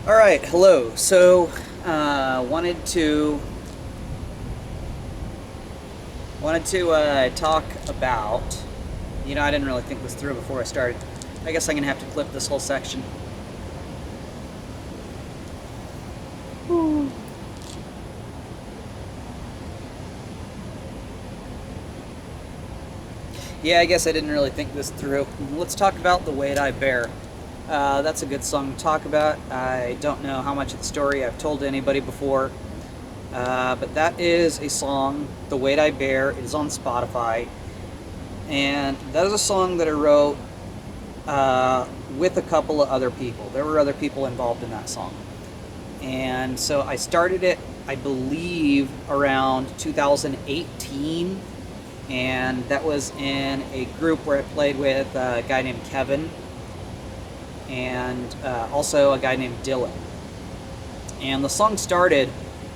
All right, hello. So, wanted to talk about. I didn't really think this through before I started. I guess I'm gonna have to clip this whole section. Yeah, I guess I didn't really think this through. Let's talk about The Weight I Bear. That's a good song to talk about. I don't know how much of the story I've told to anybody before, but that is a song, The Weight I Bear. It is on Spotify, and that is a song that I wrote with a couple of other people. There were other people involved in that song. And so I started it, I believe, around 2018, and that was in a group where I played with a guy named Kevin and also a guy named Dylan. And the song started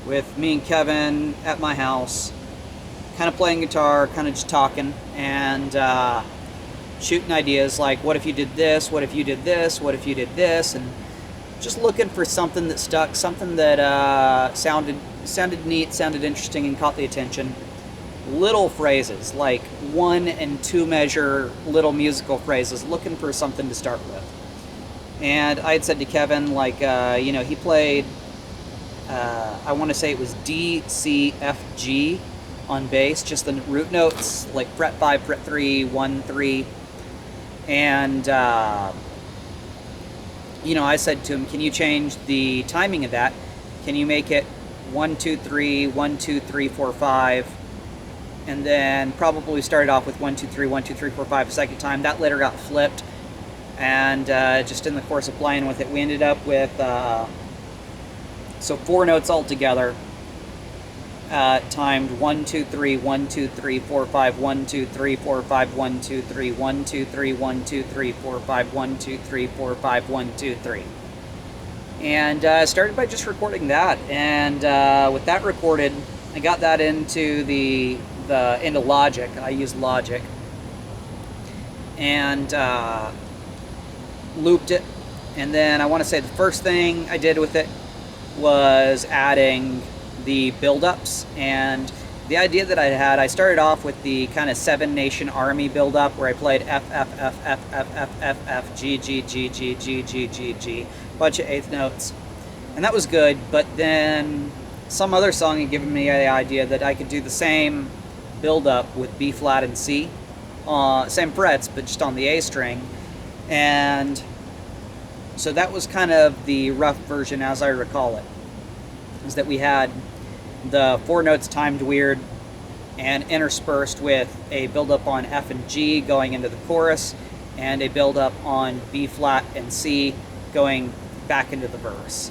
with me and Kevin at my house, kind of playing guitar, kind of just talking, and shooting ideas like, what if you did this, what if you did this, what if you did this, and just looking for something that stuck, something that sounded neat, sounded interesting, and caught the attention. Little phrases, like 1 and 2 measure little musical phrases, looking for something to start with. And I had said to Kevin, like, he played, I want to say it was D, C, F, G on bass, just the root notes, like fret 5, fret 3, 1, 3. And, I said to him, can you change the timing of that? Can you make it 1, 2, 3, 1, 2, 3, 4, 5? And then probably started off with 1, 2, 3, 1, 2, 3, 4, 5 a second time. That later got flipped. And just in the course of playing with it, we ended up with, 4 notes altogether, timed 1, 2, 3, 1, 2, 3, 4, 5, 1, 2, 3, 4, 5, 1, 2, 3, 1, 2, 3, 1, 2, 3, 4, 5, 1, 2, 3, 4, 5, 1, 2, 3. And started by just recording that. And with that recorded, I got that into into Logic. I used Logic. And looped it. And then I want to say the first thing I did with it was adding the build-ups. And the idea that I started off with the kind of 7 Nation Army build-up where I played F, F, F, F, F, F, F, F, G, G, G, G, G, G, G, G, bunch of 8th notes. And that was good, but then some other song had given me the idea that I could do the same build-up with B flat and C, same frets, but just on the A string. And so that was kind of the rough version as I recall it, is that we had the 4 notes timed weird and interspersed with a build-up on F and G going into the chorus, and a build-up on B flat and C going back into the verse.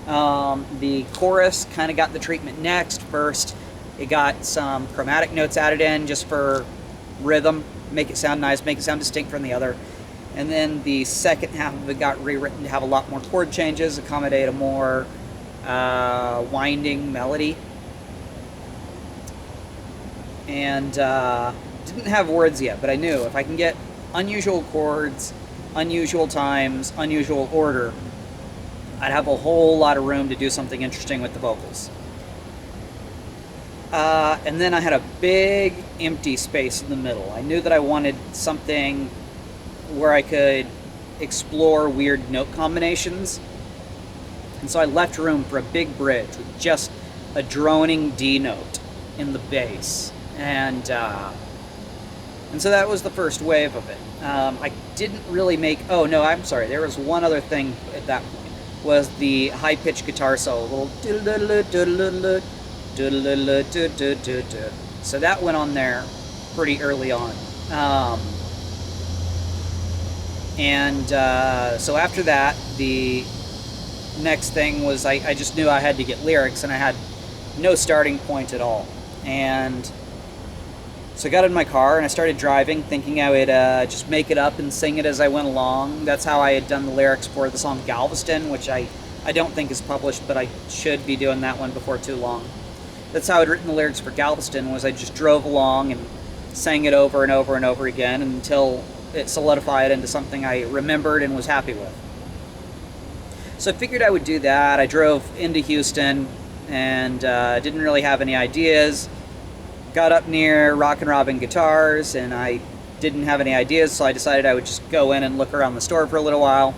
The chorus kind of got the treatment next. First, it got some chromatic notes added in just for rhythm, make it sound nice, make it sound distinct from the other. And then the second half of it got rewritten to have a lot more chord changes, accommodate a more winding melody. And didn't have words yet, but I knew if I can get unusual chords, unusual times, unusual order, I'd have a whole lot of room to do something interesting with the vocals. And then I had a big empty space in the middle. I knew that I wanted something where I could explore weird note combinations. And so I left room for a big bridge with just a droning D note in the bass. And so that was the first wave of it. I didn't really make... Oh, no, I'm sorry. There was one other thing at that point, was the high-pitched guitar solo. So that went on there pretty early on. So after that, the next thing was I just knew I had to get lyrics, and I had no starting point at all. And so I got in my car and I started driving, thinking I would just make it up and sing it as I went along. That's how I had done the lyrics for the song Galveston, which I don't think is published, but I should be doing that one before too long. That's how I'd written the lyrics for Galveston, was I just drove along and sang it over and over and over again until it solidified into something I remembered and was happy with. So I figured I would do that. I drove into Houston and didn't really have any ideas. Got up near Rockin' Robin Guitars and I didn't have any ideas, so I decided I would just go in and look around the store for a little while.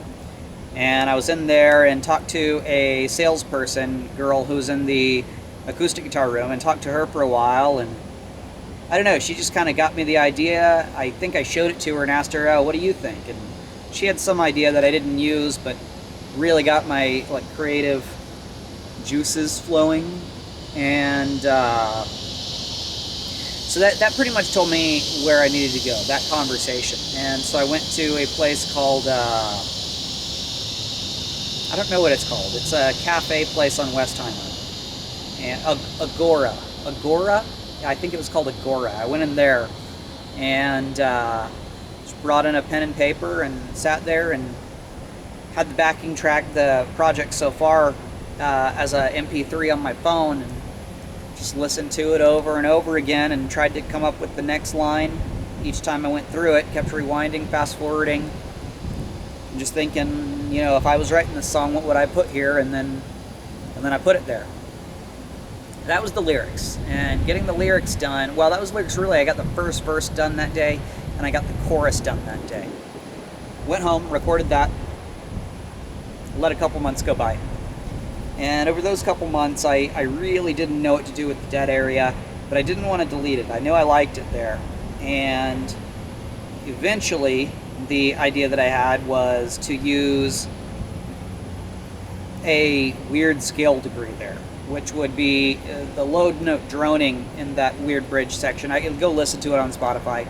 And I was in there and talked to a salesperson, girl who was in the acoustic guitar room, and talked to her for a while, and I don't know, she just kind of got me the idea. I think I showed it to her and asked her, oh, what do you think? And she had some idea that I didn't use, but really got my like creative juices flowing. And so that pretty much told me where I needed to go, that conversation. And so I went to a place called, I don't know what it's called. It's a cafe place on Westheimer. And Agora. Agora? I think it was called Agora. I went in there and just brought in a pen and paper and sat there and had the backing track, the project so far, as a MP3 on my phone, and just listened to it over and over again and tried to come up with the next line. Each time I went through it, kept rewinding, fast forwarding, and just thinking, you know, if I was writing this song, what would I put here? And then I put it there. That was the lyrics. And getting the lyrics done, well, that was lyrics really. I got the first verse done that day, and I got the chorus done that day. Went home, recorded that, let a couple months go by. And over those couple months, I really didn't know what to do with the dead area, but I didn't want to delete it. I knew I liked it there. And eventually, the idea that I had was to use a weird scale degree there, which would be the low note droning in that weird bridge section. I can go listen to it on Spotify.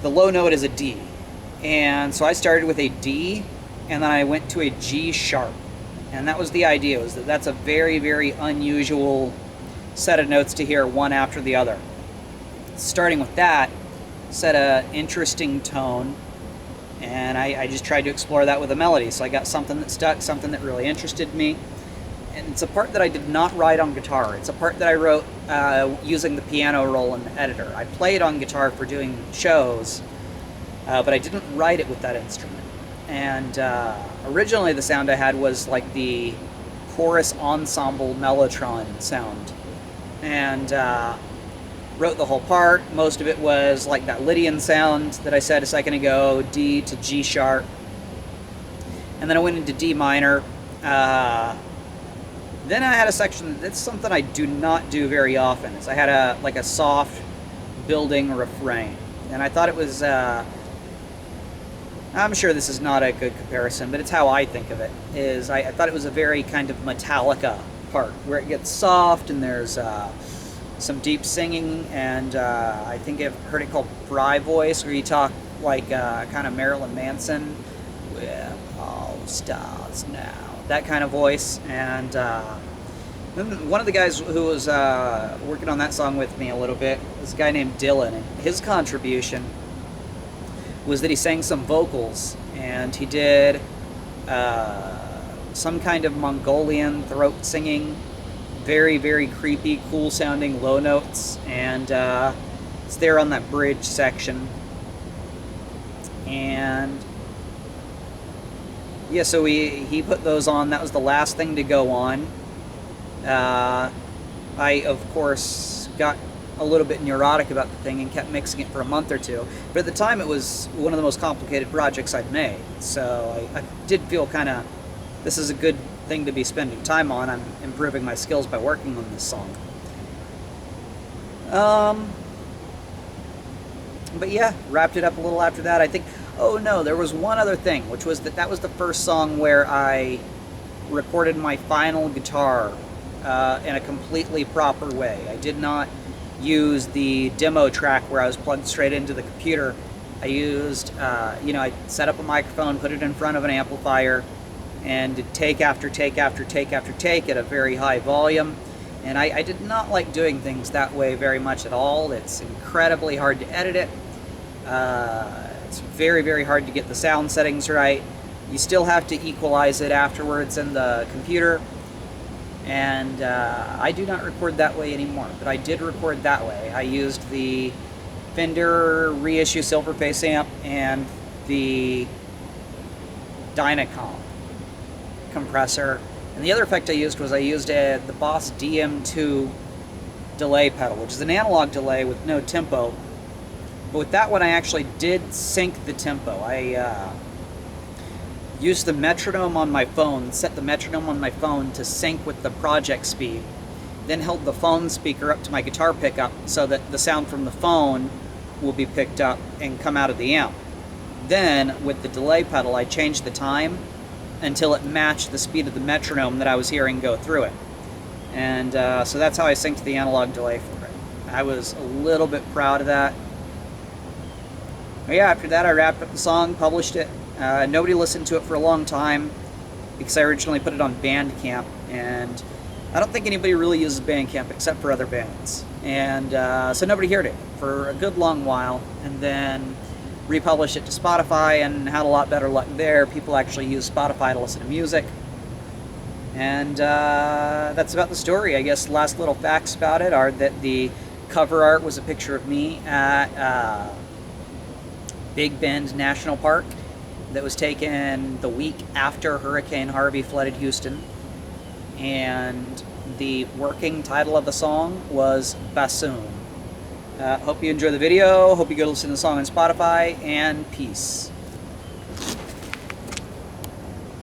The low note is a D. And so I started with a D, and then I went to a G sharp. And that was the idea, was that that's a very, very unusual set of notes to hear one after the other. Starting with that, set an interesting tone, and I just tried to explore that with a melody. So I got something that stuck, something that really interested me. And it's a part that I did not write on guitar. It's a part that I wrote using the piano roll in the editor. I played on guitar for doing shows, but I didn't write it with that instrument. And originally the sound I had was like the chorus ensemble mellotron sound. And wrote the whole part. Most of it was like that Lydian sound that I said a second ago, D to G sharp. And then I went into D minor. Then I had a section, that's something I do not do very often, is I had a soft building refrain. And I thought it was, I'm sure this is not a good comparison, but it's how I think of it, is I thought it was a very kind of Metallica part, where it gets soft and there's some deep singing, and I think I've heard it called Fry voice, where you talk like kind of Marilyn Manson, with all stars now, that kind of voice. And then one of the guys who was working on that song with me a little bit was a guy named Dylan, and his contribution was that he sang some vocals, and he did some kind of Mongolian throat singing, very, very creepy, cool sounding low notes, and it's there on that bridge section. And yeah, so he put those on. That was the last thing to go on. I, of course, got a little bit neurotic about the thing and kept mixing it for a month or two. But at the time, it was one of the most complicated projects I'd made. So I did feel kind of, this is a good thing to be spending time on. I'm improving my skills by working on this song. But yeah, wrapped it up a little after that. I think, oh no, there was one other thing, which was that was the first song where I recorded my final guitar in a completely proper way. I did not use the demo track where I was plugged straight into the computer. I used, I set up a microphone, put it in front of an amplifier, and did take after take after take after take at a very high volume. And I did not like doing things that way very much at all. It's incredibly hard to edit it. It's very, very hard to get the sound settings right. You still have to equalize it afterwards in the computer. And I do not record that way anymore, but I did record that way. I used the Fender reissue Silverface amp and the Dynacomp. compressor. And the other effect I used was the Boss DM2 delay pedal, which is an analog delay with no tempo. But with that one, I actually did sync the tempo. I used the metronome on my phone, set the metronome on my phone to sync with the project speed, then held the phone speaker up to my guitar pickup so that the sound from the phone will be picked up and come out of the amp. Then, with the delay pedal, I changed the time until it matched the speed of the metronome that I was hearing go through it. And so that's how I synced the analog delay for it. I was a little bit proud of that. But yeah, after that I wrapped up the song, published it. Nobody listened to it for a long time because I originally put it on Bandcamp, and I don't think anybody really uses Bandcamp except for other bands. And so nobody heard it for a good long while, and then republished it to Spotify and had a lot better luck there. People actually use Spotify to listen to music. And that's about the story. I guess last little facts about it are that the cover art was a picture of me at Big Bend National Park that was taken the week after Hurricane Harvey flooded Houston. And the working title of the song was Bassoon. Hope you enjoy the video. Hope you go listen to the song on Spotify, and peace.